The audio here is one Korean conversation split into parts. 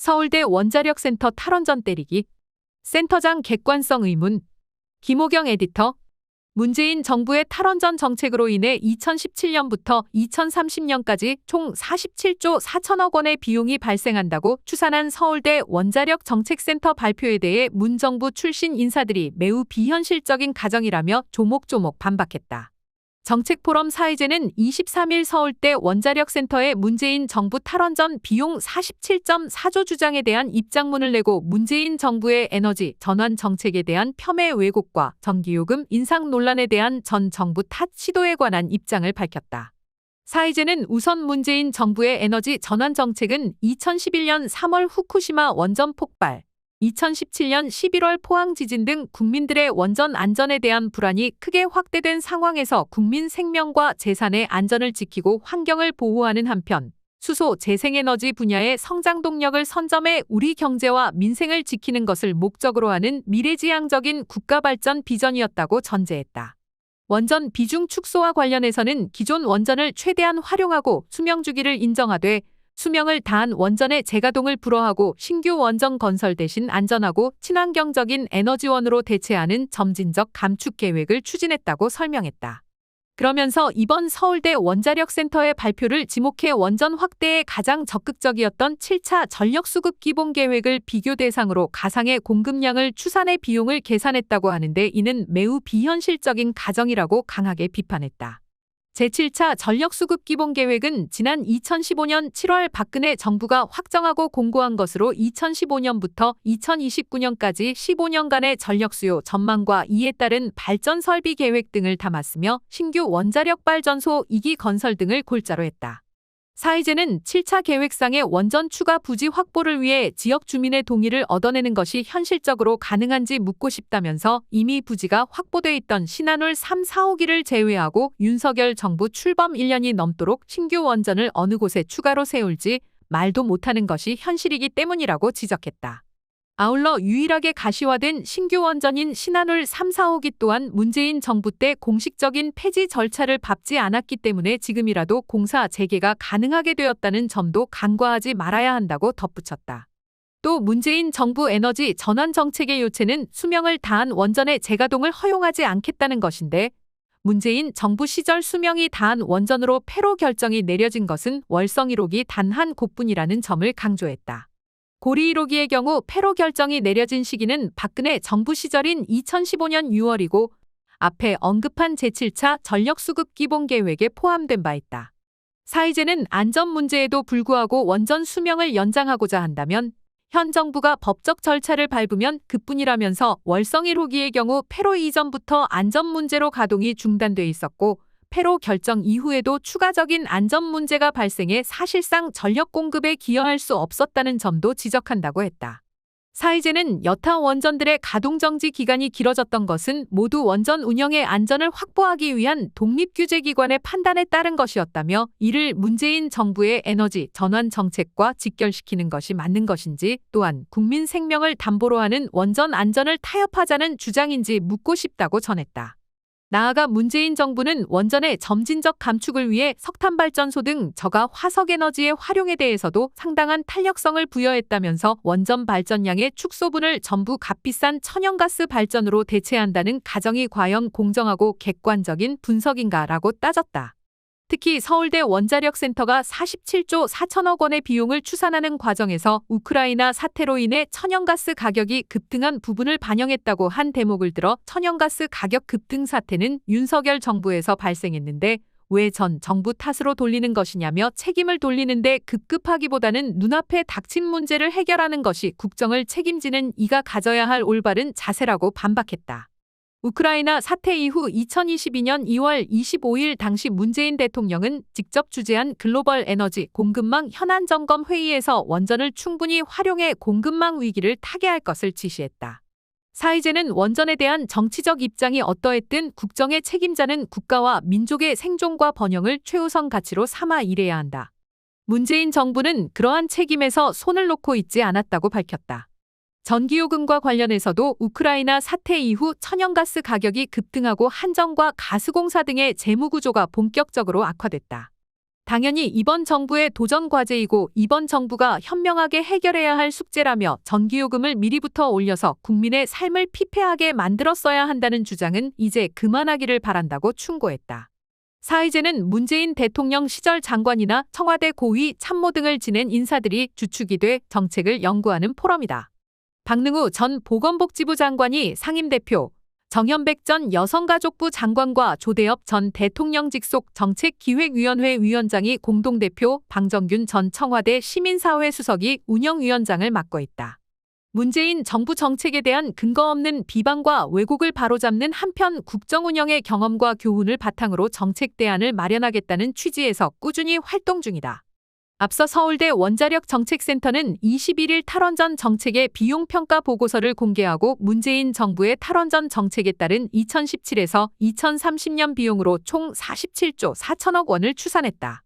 서울대 원자력센터 탈원전 때리기. 센터장 객관성 의문. 김호경 에디터. 문재인 정부의 탈원전 정책으로 인해 2017년부터 2030년까지 총 47조 4천억 원의 비용이 발생한다고 추산한 서울대 원자력정책센터 발표에 대해 문 정부 출신 인사들이 매우 비현실적인 가정이라며 조목조목 반박했다. 정책포럼 사회제는 23일 서울대 원자력센터의 문재인 정부 탈원전 비용 47.4조 주장에 대한 입장문을 내고 문재인 정부의 에너지 전환 정책에 대한 폄훼 왜곡과 전기요금 인상 논란에 대한 전 정부 탓 시도에 관한 입장을 밝혔다. 사회제는 우선 문재인 정부의 에너지 전환 정책은 2011년 3월 후쿠시마 원전 폭발, 2017년 11월 포항 지진 등 국민들의 원전 안전에 대한 불안이 크게 확대된 상황에서 국민 생명과 재산의 안전을 지키고 환경을 보호하는 한편 수소 재생에너지 분야의 성장 동력을 선점해 우리 경제와 민생을 지키는 것을 목적으로 하는 미래지향적인 국가발전 비전이었다고 전제했다. 원전 비중 축소와 관련해서는 기존 원전을 최대한 활용하고 수명 주기를 인정하되 수명을 다한 원전의 재가동을 불허하고 신규 원전 건설 대신 안전하고 친환경적인 에너지원으로 대체하는 점진적 감축 계획을 추진했다고 설명했다. 그러면서 이번 서울대 원자력센터의 발표를 지목해 원전 확대에 가장 적극적이었던 7차 전력수급 기본계획을 비교 대상으로 가상의 공급량을 추산해 비용을 계산했다고 하는데 이는 매우 비현실적인 가정이라고 강하게 비판했다. 제7차 전력수급 기본계획은 지난 2015년 7월 박근혜 정부가 확정하고 공고한 것으로 2015년부터 2029년까지 15년간의 전력수요 전망과 이에 따른 발전 설비 계획 등을 담았으며 신규 원자력 발전소 2기 건설 등을 골자로 했다. 사회제는 7차 계획상의 원전 추가 부지 확보를 위해 지역 주민의 동의를 얻어내는 것이 현실적으로 가능한지 묻고 싶다면서 이미 부지가 확보돼 있던 신한울 3, 4호기를 제외하고 윤석열 정부 출범 1년이 넘도록 신규 원전을 어느 곳에 추가로 세울지 말도 못하는 것이 현실이기 때문이라고 지적했다. 아울러 유일하게 가시화된 신규 원전인 신한울 3, 4호기 또한 문재인 정부 때 공식적인 폐지 절차를 밟지 않았기 때문에 지금이라도 공사 재개가 가능하게 되었다는 점도 간과하지 말아야 한다고 덧붙였다. 또 문재인 정부 에너지 전환 정책의 요체는 수명을 다한 원전의 재가동을 허용하지 않겠다는 것인데 문재인 정부 시절 수명이 다한 원전으로 폐로 결정이 내려진 것은 월성 1호기 단 한 곳뿐이라는 점을 강조했다. 고리 1호기의 경우 폐로 결정이 내려진 시기는 박근혜 정부 시절인 2015년 6월이고 앞에 언급한 제7차 전력수급 기본계획에 포함된 바 있다. 사회제는 안전 문제에도 불구하고 원전 수명을 연장하고자 한다면 현 정부가 법적 절차를 밟으면 그뿐이라면서 월성 1호기의 경우 폐로 이전부터 안전 문제로 가동이 중단돼 있었고 폐로 결정 이후에도 추가적인 안전 문제가 발생해 사실상 전력 공급에 기여할 수 없었다는 점도 지적한다고 했다. 사회제는 여타 원전들의 가동정지 기간이 길어졌던 것은 모두 원전 운영의 안전을 확보하기 위한 독립규제기관의 판단에 따른 것이었다며 이를 문재인 정부의 에너지 전환 정책과 직결시키는 것이 맞는 것인지 또한 국민 생명을 담보로 하는 원전 안전을 타협하자는 주장인지 묻고 싶다고 전했다. 나아가 문재인 정부는 원전의 점진적 감축을 위해 석탄발전소 등 저가 화석에너지의 활용에 대해서도 상당한 탄력성을 부여했다면서 원전 발전량의 축소분을 전부 값비싼 천연가스 발전으로 대체한다는 가정이 과연 공정하고 객관적인 분석인가라고 따졌다. 특히 서울대 원자력센터가 47조 4천억 원의 비용을 추산하는 과정에서 우크라이나 사태로 인해 천연가스 가격이 급등한 부분을 반영했다고 한 대목을 들어 천연가스 가격 급등 사태는 윤석열 정부에서 발생했는데 왜 전 정부 탓으로 돌리는 것이냐며 책임을 돌리는데 급급하기보다는 눈앞에 닥친 문제를 해결하는 것이 국정을 책임지는 이가 가져야 할 올바른 자세라고 반박했다. 우크라이나 사태 이후 2022년 2월 25일 당시 문재인 대통령은 직접 주재한 글로벌 에너지 공급망 현안 점검 회의에서 원전을 충분히 활용해 공급망 위기를 타개할 것을 지시했다. 사회제는 원전에 대한 정치적 입장이 어떠했든 국정의 책임자는 국가와 민족의 생존과 번영을 최우선 가치로 삼아 일해야 한다. 문재인 정부는 그러한 책임에서 손을 놓고 있지 않았다고 밝혔다. 전기요금과 관련해서도 우크라이나 사태 이후 천연가스 가격이 급등하고 한전과 가스공사 등의 재무구조가 본격적으로 악화됐다. 당연히 이번 정부의 도전 과제이고 이번 정부가 현명하게 해결해야 할 숙제라며 전기요금을 미리부터 올려서 국민의 삶을 피폐하게 만들었어야 한다는 주장은 이제 그만하기를 바란다고 충고했다. 사의제는 문재인 대통령 시절 장관이나 청와대 고위 참모 등을 지낸 인사들이 주축이 돼 정책을 연구하는 포럼이다. 박능우 전 보건복지부 장관이 상임대표, 정현백 전 여성가족부 장관과 조대엽 전 대통령 직속 정책기획위원회 위원장이 공동대표, 방정균 전 청와대 시민사회 수석이 운영위원장을 맡고 있다. 문재인 정부 정책에 대한 근거 없는 비방과 왜곡을 바로잡는 한편 국정 운영의 경험과 교훈을 바탕으로 정책 대안을 마련하겠다는 취지에서 꾸준히 활동 중이다. 앞서 서울대 원자력정책센터는 21일 탈원전 정책의 비용평가 보고서를 공개하고 문재인 정부의 탈원전 정책에 따른 2017에서 2030년 비용으로 총 47조 4천억 원을 추산했다.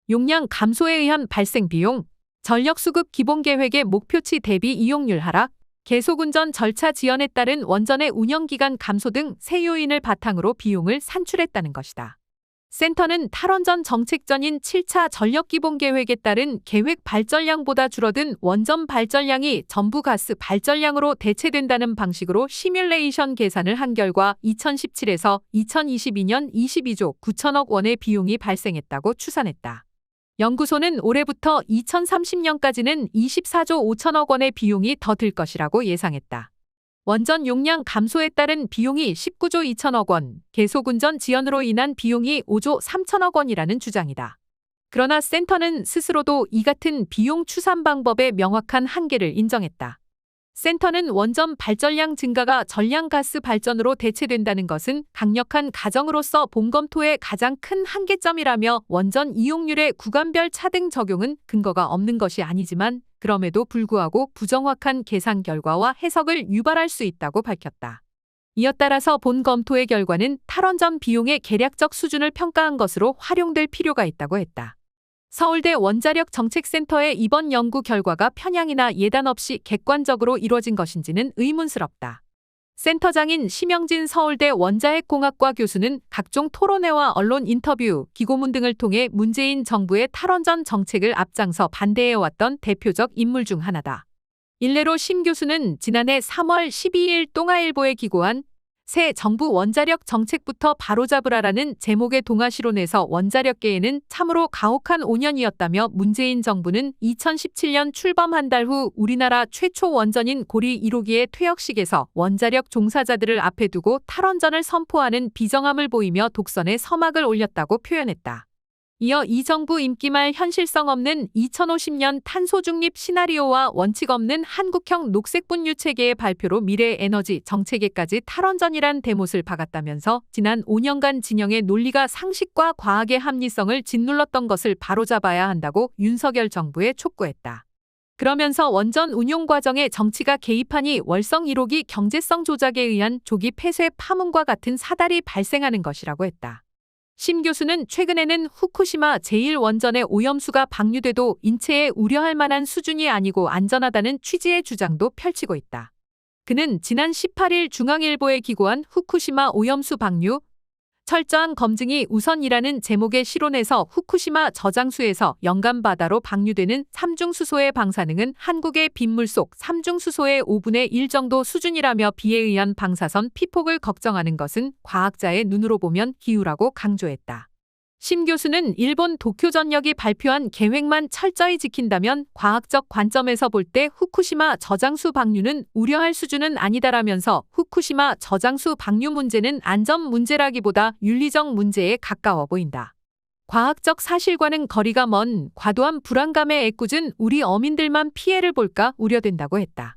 용량 감소에 의한 발생 비용, 전력수급 기본계획의 목표치 대비 이용률 하락, 계속운전 절차 지연에 따른 원전의 운영기간 감소 등 세 요인을 바탕으로 비용을 산출했다는 것이다. 센터는 탈원전 정책 전인 7차 전력기본계획에 따른 계획 발전량보다 줄어든 원전 발전량이 전부가스 발전량으로 대체된다는 방식으로 시뮬레이션 계산을 한 결과 2017에서 2022년 22조 9천억 원의 비용이 발생했다고 추산했다. 연구소는 올해부터 2030년까지는 24조 5천억 원의 비용이 더 들 것이라고 예상했다. 원전 용량 감소에 따른 비용이 19조 2천억 원, 계속운전 지연으로 인한 비용이 5조 3천억 원이라는 주장이다. 그러나 센터는 스스로도 이 같은 비용 추산 방법의 명확한 한계를 인정했다. 센터는 원전 발전량 증가가 전량가스 발전으로 대체된다는 것은 강력한 가정으로서 본검토의 가장 큰 한계점이라며 원전 이용률의 구간별 차등 적용은 근거가 없는 것이 아니지만 그럼에도 불구하고 부정확한 계산 결과와 해석을 유발할 수 있다고 밝혔다. 이어 따라서 본 검토의 결과는 탈원전 비용의 계략적 수준을 평가한 것으로 활용될 필요가 있다고 했다. 서울대 원자력정책센터의 이번 연구 결과가 편향이나 예단 없이 객관적으로 이루어진 것인지는 의문스럽다. 센터장인 심영진 서울대 원자핵공학과 교수는 각종 토론회와 언론 인터뷰, 기고문 등을 통해 문재인 정부의 탈원전 정책을 앞장서 반대해왔던 대표적 인물 중 하나다. 일례로 심 교수는 지난해 3월 12일 동아일보에 기고한 새 정부 원자력 정책부터 바로잡으라라는 제목의 동아시론에서 원자력계에는 참으로 가혹한 5년이었다며 문재인 정부는 2017년 출범 한 달 후 우리나라 최초 원전인 고리 1호기의 퇴역식에서 원자력 종사자들을 앞에 두고 탈원전을 선포하는 비정함을 보이며 독선에 서막을 올렸다고 표현했다. 이어 이 정부 임기 말 현실성 없는 2050년 탄소 중립 시나리오와 원칙 없는 한국형 녹색분유 체계의 발표로 미래 에너지 정체계까지 탈원전이란 대못을 박았다면서 지난 5년간 진영의 논리가 상식과 과학의 합리성을 짓눌렀던 것을 바로잡아야 한다고 윤석열 정부에 촉구했다. 그러면서 원전 운용 과정에 정치가 개입하니 월성 1호기 경제성 조작에 의한 조기 폐쇄 파문과 같은 사달이 발생하는 것이라고 했다. 심 교수는 최근에는 후쿠시마 제1원전의 오염수가 방류돼도 인체에 우려할 만한 수준이 아니고 안전하다는 취지의 주장도 펼치고 있다. 그는 지난 18일 중앙일보에 기고한 후쿠시마 오염수 방류, 철저한 검증이 우선이라는 제목의 실론에서 후쿠시마 저장수에서 연간 바다로 방류되는 삼중수소의 방사능은 한국의 빗물 속 삼중수소의 5분의 1 정도 수준이라며 비에 의한 방사선 피폭을 걱정하는 것은 과학자의 눈으로 보면 기우라고 강조했다. 심 교수는 일본 도쿄전력이 발표한 계획만 철저히 지킨다면 과학적 관점에서 볼 때 후쿠시마 저장수 방류는 우려할 수준은 아니다라면서 후쿠시마 저장수 방류 문제는 안전 문제라기보다 윤리적 문제에 가까워 보인다. 과학적 사실과는 거리가 먼 과도한 불안감에 애꿎은 우리 어민들만 피해를 볼까 우려된다고 했다.